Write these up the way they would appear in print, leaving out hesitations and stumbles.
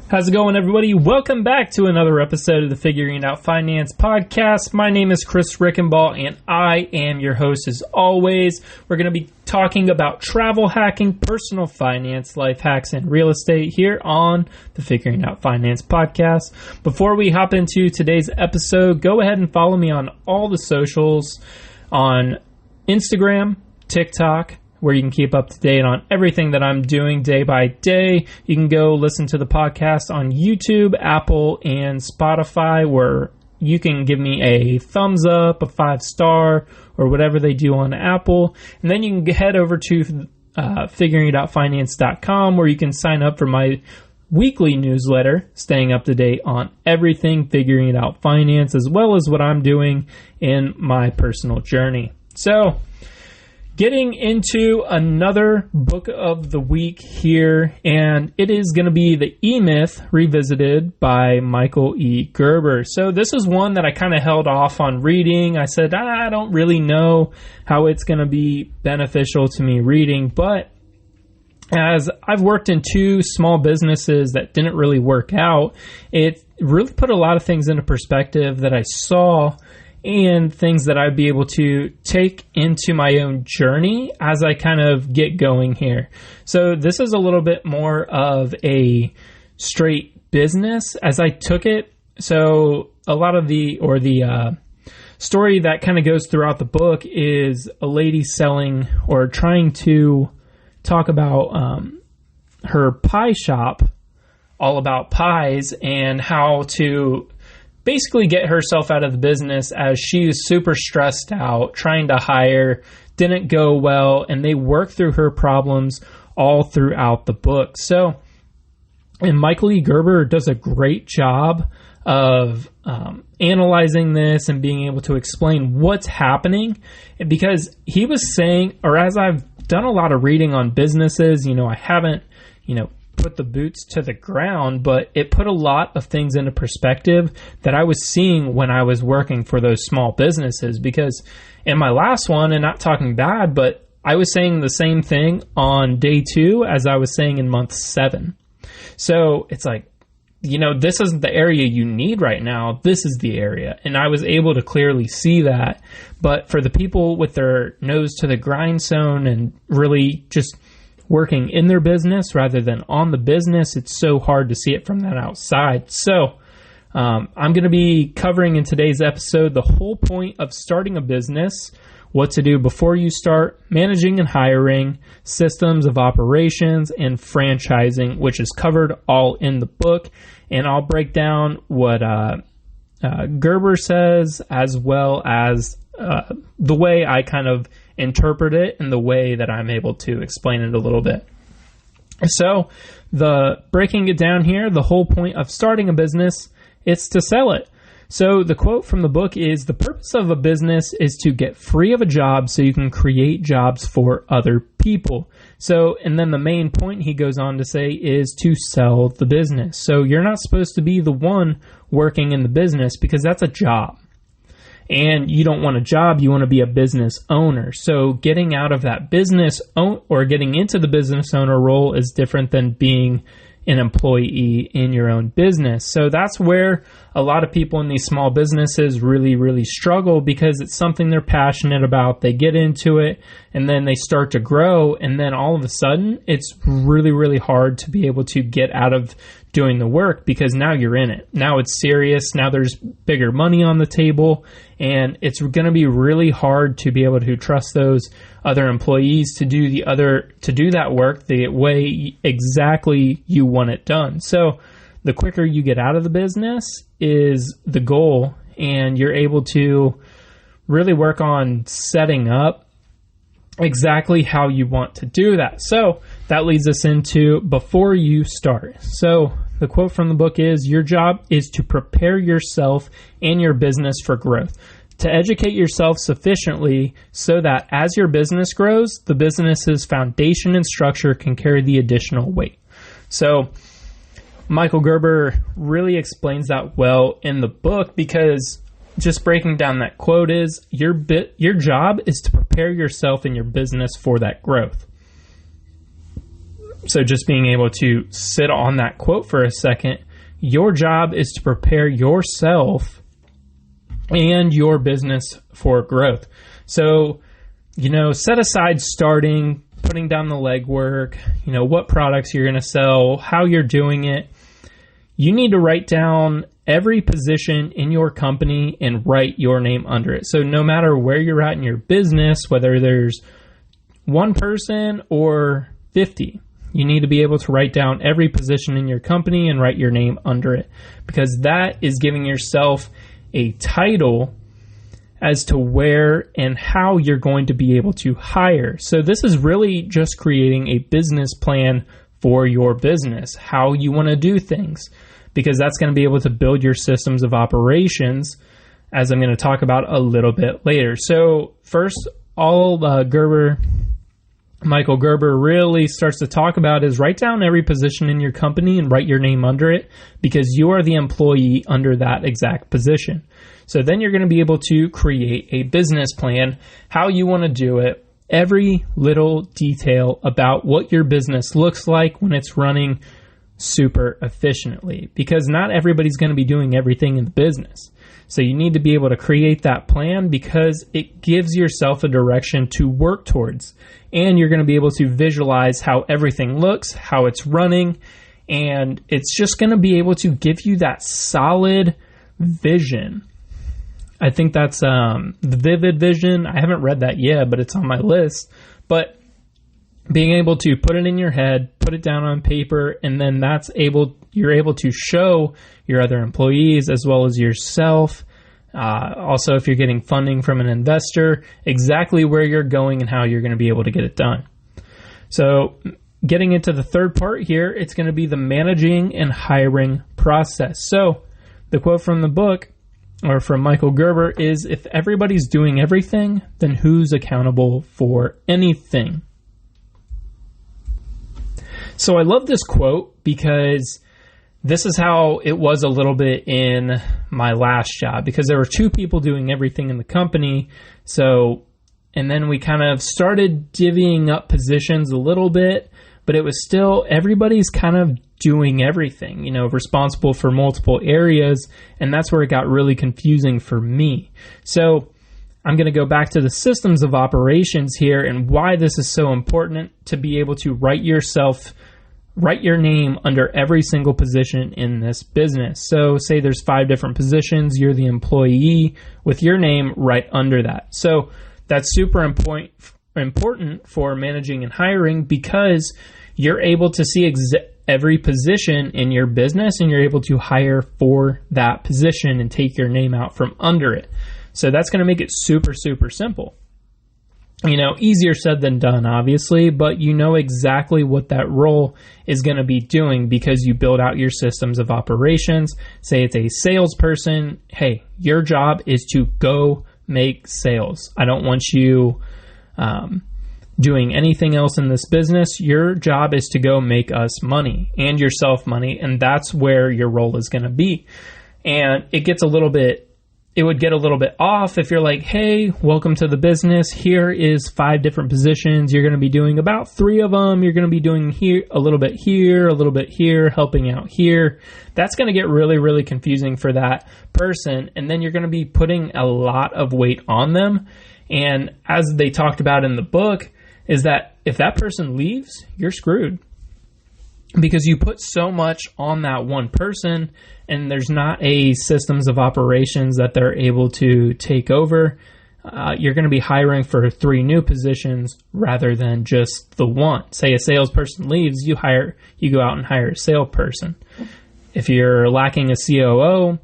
How's it going, everybody? Welcome back to another episode of the Figuring It Out Finance podcast. My name is Chris Rickenball, and I am your host as always. We're going to be talking about travel hacking, personal finance, life hacks, and real estate here on the Figuring It Out Finance podcast. Before we hop into today's episode, go ahead and follow me on all the socials on Instagram, TikTok, where you can keep up to date on everything that I'm doing day by day. You can go listen to the podcast on YouTube, Apple, and Spotify, where you can give me a thumbs up, a 5-star, or whatever they do on Apple. And then you can head over to figuringitoutfinance.com, where you can sign up for my weekly newsletter, staying up to date on everything Figuring It Out Finance, as well as what I'm doing in my personal journey. So, getting into another book of the week here, and it is going to be The E-Myth Revisited by Michael E. Gerber. So this is one that I kind of held off on reading. I said, I don't really know how it's going to be beneficial to me reading, but as I've worked in 2 small businesses that didn't really work out, it really put a lot of things into perspective that I saw and things that I'd be able to take into my own journey as I kind of get going here. So this is a little bit more of a straight business as I took it. So a lot of the story that kind of goes throughout the book is a lady selling or trying to talk about her pie shop, all about pies, and how to basically get herself out of the business as she was super stressed out, trying to hire, didn't go well, and they work through her problems all throughout the book. So, and Michael E. Gerber does a great job of analyzing this and being able to explain what's happening, because he was saying, or as I've done a lot of reading on businesses, I haven't, put the boots to the ground, but it put a lot of things into perspective that I was seeing when I was working for those small businesses. Because in my last one, and not talking bad, but I was saying the same thing on day 2 as I was saying in month 7. So it's like, this isn't the area you need right now. This is the area. And I was able to clearly see that. But for the people with their nose to the grindstone and really just working in their business rather than on the business, it's so hard to see it from that outside. So I'm going to be covering in today's episode the whole point of starting a business, what to do before you start, managing and hiring, systems of operations, and franchising, which is covered all in the book. And I'll break down what Gerber says, as well as the way I kind of interpret it and the way that I'm able to explain it a little bit. So, breaking it down here, the whole point of starting a business is to sell it. So the quote from the book is, "The purpose of a business is to get free of a job so you can create jobs for other people." So, and then the main point he goes on to say is to sell the business. So you're not supposed to be the one working in the business, because that's a job. And you don't want a job, you want to be a business owner. So getting out of that business or getting into the business owner role is different than being an employee in your own business. So that's where a lot of people in these small businesses really, really struggle, because it's something they're passionate about. They get into it and then they start to grow, and then all of a sudden it's really, really hard to be able to get out of doing the work, because now you're in it. Now it's serious. Now there's bigger money on the table, and it's going to be really hard to be able to trust those other employees to do that work the way exactly you want it done. So the quicker you get out of the business is the goal, and you're able to really work on setting up exactly how you want to do that. So that leads us into before you start. So the quote from the book is, "Your job is to prepare yourself and your business for growth, to educate yourself sufficiently so that as your business grows, the business's foundation and structure can carry the additional weight." So Michael Gerber really explains that well in the book, because just breaking down that quote is, your job is to prepare yourself and your business for that growth. So just being able to sit on that quote for a second, your job is to prepare yourself and your business for growth. So, set aside starting, putting down the legwork, what products you're going to sell, how you're doing it. You need to write down every position in your company and write your name under it. So no matter where you're at in your business, whether there's one person or 50, you need to be able to write down every position in your company and write your name under it, because that is giving yourself a title as to where and how you're going to be able to hire. So this is really just creating a business plan for your business, how you want to do things, because that's going to be able to build your systems of operations, as I'm going to talk about a little bit later. So first, Michael Gerber really starts to talk about is write down every position in your company and write your name under it, because you are the employee under that exact position. So then you're going to be able to create a business plan, how you want to do it, every little detail about what your business looks like when it's running super efficiently, because not everybody's going to be doing everything in the business. So you need to be able to create that plan, because it gives yourself a direction to work towards, and you're going to be able to visualize how everything looks, how it's running, and it's just going to be able to give you that solid vision. I think that's the vivid vision. I haven't read that yet, but it's on my list. But being able to put it in your head, put it down on paper, and then you're able to show your other employees as well as yourself. Also, if you're getting funding from an investor, exactly where you're going and how you're going to be able to get it done. So getting into the third part here, it's going to be the managing and hiring process. So the quote from the book, or from Michael Gerber, is, if everybody's doing everything, then who's accountable for anything? So I love this quote, because this is how it was a little bit in my last job, because there were two people doing everything in the company. And then we kind of started divvying up positions a little bit, but it was still, everybody's kind of doing everything, responsible for multiple areas. And that's where it got really confusing for me. So I'm going to go back to the systems of operations here and why this is so important, to be able to write your name under every single position in this business. So say there's 5 different positions, you're the employee with your name right under that. So that's super important for managing and hiring, because you're able to see every position in your business, and you're able to hire for that position and take your name out from under it. So that's going to make it super, super simple. Easier said than done, obviously, but you know exactly what that role is going to be doing, because you build out your systems of operations. Say it's a salesperson. Hey, your job is to go make sales. I don't want you doing anything else in this business. Your job is to go make us money and yourself money, and that's where your role is going to be. And it would get a little bit off if you're like, hey, welcome to the business. Here is 5 different positions. You're going to be doing about 3 of them. You're going to be doing here, a little bit here, helping out here. That's going to get really, really confusing for that person. And then you're going to be putting a lot of weight on them. And as they talked about in the book, is that if that person leaves, you're screwed, because you put so much on that one person, and there's not a systems of operations that they're able to take over. You're going to be hiring for 3 new positions rather than just the one. Say a salesperson leaves, you go out and hire a salesperson. If you're lacking a COO,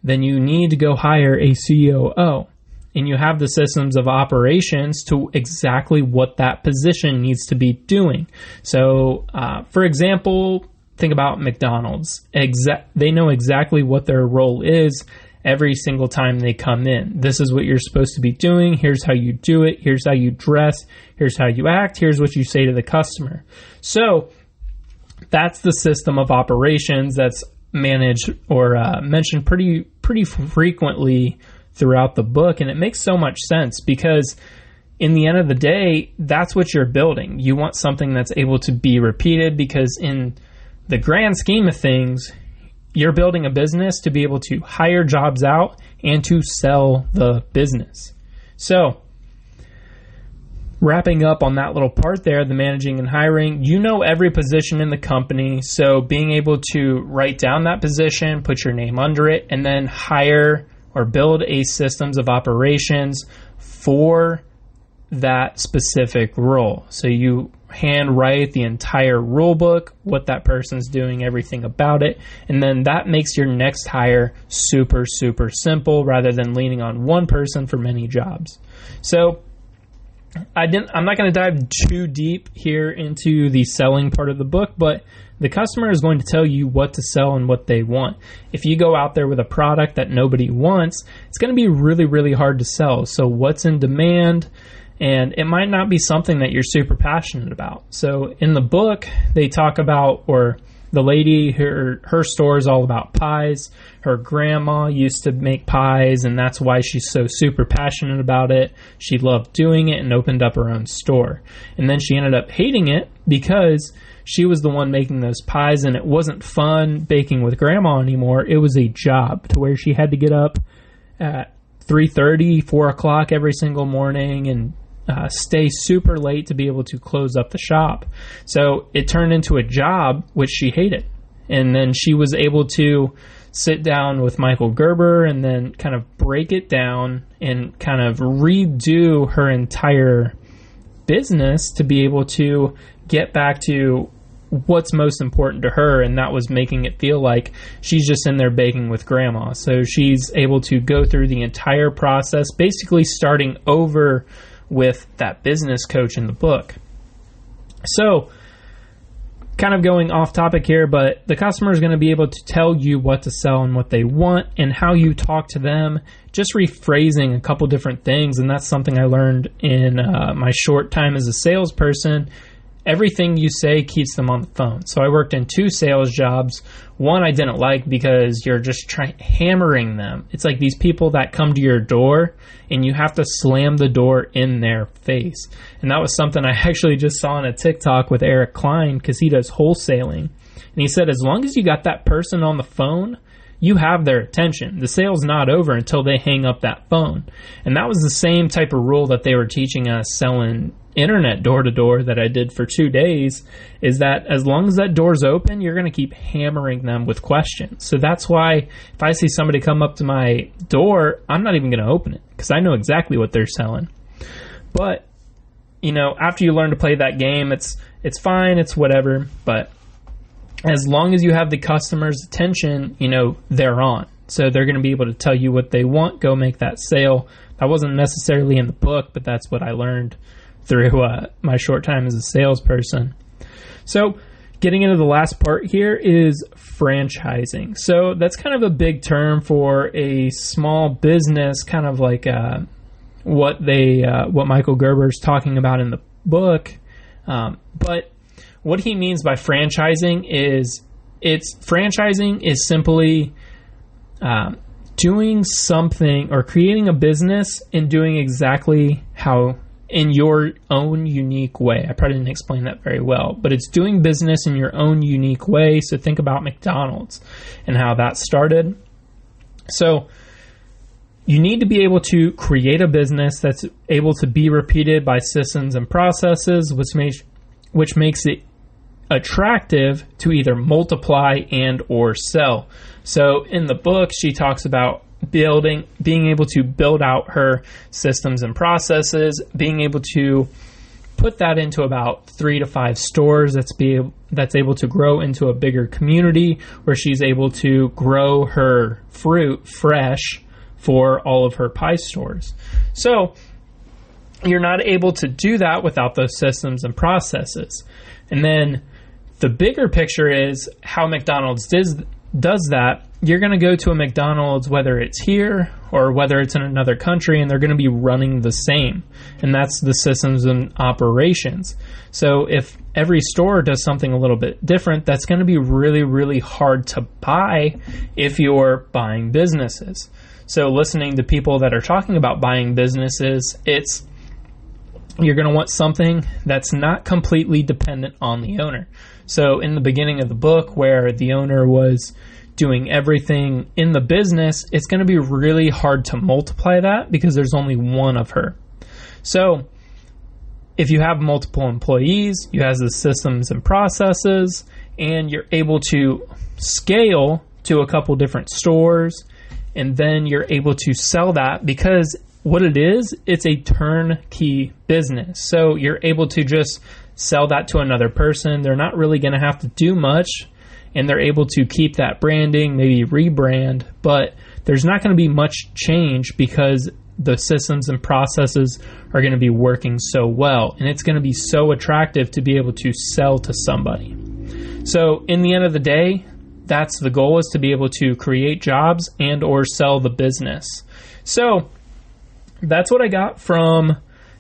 then you need to go hire a COO. And you have the systems of operations to exactly what that position needs to be doing. So, for example, think about McDonald's. They know exactly what their role is every single time they come in. This is what you're supposed to be doing. Here's how you do it. Here's how you dress. Here's how you act. Here's what you say to the customer. So that's the system of operations that's managed or mentioned pretty frequently throughout the book. And it makes so much sense, because in the end of the day, that's what you're building. You want something that's able to be repeated, because in the grand scheme of things, you're building a business to be able to hire jobs out and to sell the business. So, wrapping up on that little part there, the managing and hiring, you know every position in the company, so being able to write down that position, put your name under it, and then hire or build a systems of operations for that specific role. So you handwrite the entire rule book, what that person's doing, everything about it, and then that makes your next hire super, super simple rather than leaning on one person for many jobs. So I'm not going to dive too deep here into the selling part of the book, but the customer is going to tell you what to sell and what they want. If you go out there with a product that nobody wants, it's going to be really, really hard to sell. So what's in demand? And it might not be something that you're super passionate about. So in the book, they talk about, or the lady, her store is all about pies. Her grandma used to make pies, and that's why she's so super passionate about it. She loved doing it and opened up her own store. And then she ended up hating it because she was the one making those pies, and it wasn't fun baking with grandma anymore. It was a job to where she had to get up at 3:30, 4 o'clock every single morning and stay super late to be able to close up the shop. So it turned into a job which she hated. And then she was able to sit down with Michael Gerber and then kind of break it down and kind of redo her entire business to be able to get back to what's most important to her, and that was making it feel like she's just in there baking with grandma. So she's able to go through the entire process, basically starting over with that business coach in the book. So, kind of going off topic here, but the customer is going to be able to tell you what to sell and what they want and how you talk to them, just rephrasing a couple different things. And that's something I learned in my short time as a salesperson. Everything you say keeps them on the phone. So I worked in 2 sales jobs. One I didn't like because you're just hammering them. It's like these people that come to your door and you have to slam the door in their face. And that was something I actually just saw on a TikTok with Eric Klein, because he does wholesaling. And he said, as long as you got that person on the phone, you have their attention. The sale's not over until they hang up that phone. And that was the same type of rule that they were teaching us selling internet door-to-door that I did for 2 days, is that as long as that door's open, you're going to keep hammering them with questions. So that's why if I see somebody come up to my door, I'm not even going to open it because I know exactly what they're selling. But, after you learn to play that game, it's fine, it's whatever, but as long as you have the customer's attention, they're on. So they're going to be able to tell you what they want, go make that sale. That wasn't necessarily in the book, but that's what I learned through my short time as a salesperson. So getting into the last part here is franchising. So that's kind of a big term for a small business, kind of like what Michael Gerber is talking about in the book. But what he means by franchising is simply doing something or creating a business and doing exactly how in your own unique way. I probably didn't explain that very well, but it's doing business in your own unique way. So think about McDonald's and how that started. So you need to be able to create a business that's able to be repeated by systems and processes, which makes it attractive to either multiply and or sell. So in the book, she talks about being able to build out her systems and processes, being able to put that into about 3 to 5 stores that's able to grow into a bigger community where she's able to grow her fruit fresh for all of her pie stores. So you're not able to do that without those systems and processes. And then the bigger picture is how McDonald's does that. You're going to go to a McDonald's, whether it's here or whether it's in another country, and they're going to be running the same. And that's the systems and operations. So if every store does something a little bit different, that's going to be really, really hard to buy if you're buying businesses. So listening to people that are talking about buying businesses, it's you're going to want something that's not completely dependent on the owner. So in the beginning of the book, where the owner was doing everything in the business, it's going to be really hard to multiply that because there's only one of her. So if you have multiple employees, you have the systems and processes, and you're able to scale to a couple different stores, and then you're able to sell that, because what it is, it's a turnkey business. So you're able to just sell that to another person. They're not really going to have to do much, and they're able to keep that branding, maybe rebrand, but there's not going to be much change because the systems and processes are going to be working so well, and it's going to be so attractive to be able to sell to somebody. So in the end of the day, that's the goal, is to be able to create jobs and or sell the business. So that's what I got from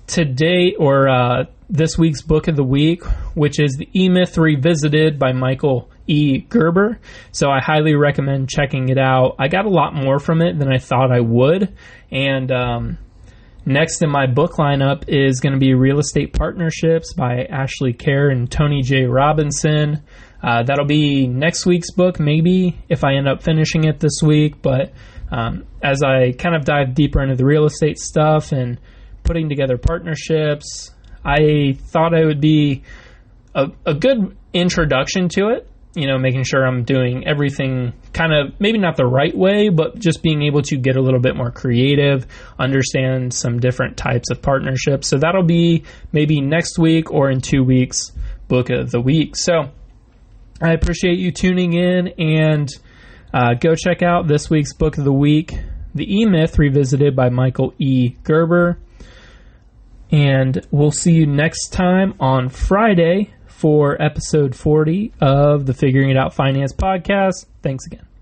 today, or this week's book of the week, which is The E-Myth Revisited by Michael E. Gerber. So I highly recommend checking it out. I got a lot more from it than I thought I would. And next in my book lineup is going to be Real Estate Partnerships by Ashley Kerr and Tony J. Robinson. That'll be next week's book, maybe, if I end up finishing it this week. But as I kind of dive deeper into the real estate stuff and putting together partnerships, I thought it would be a good introduction to it, you know, making sure I'm doing everything kind of maybe not the right way, but just being able to get a little bit more creative, understand some different types of partnerships. So that'll be maybe next week or in 2 weeks, book of the week. So I appreciate you tuning in, and go check out this week's book of the week, The E-Myth Revisited by Michael E. Gerber. And we'll see you next time on Friday for episode 40 of the Figuring It Out Finance podcast. Thanks again.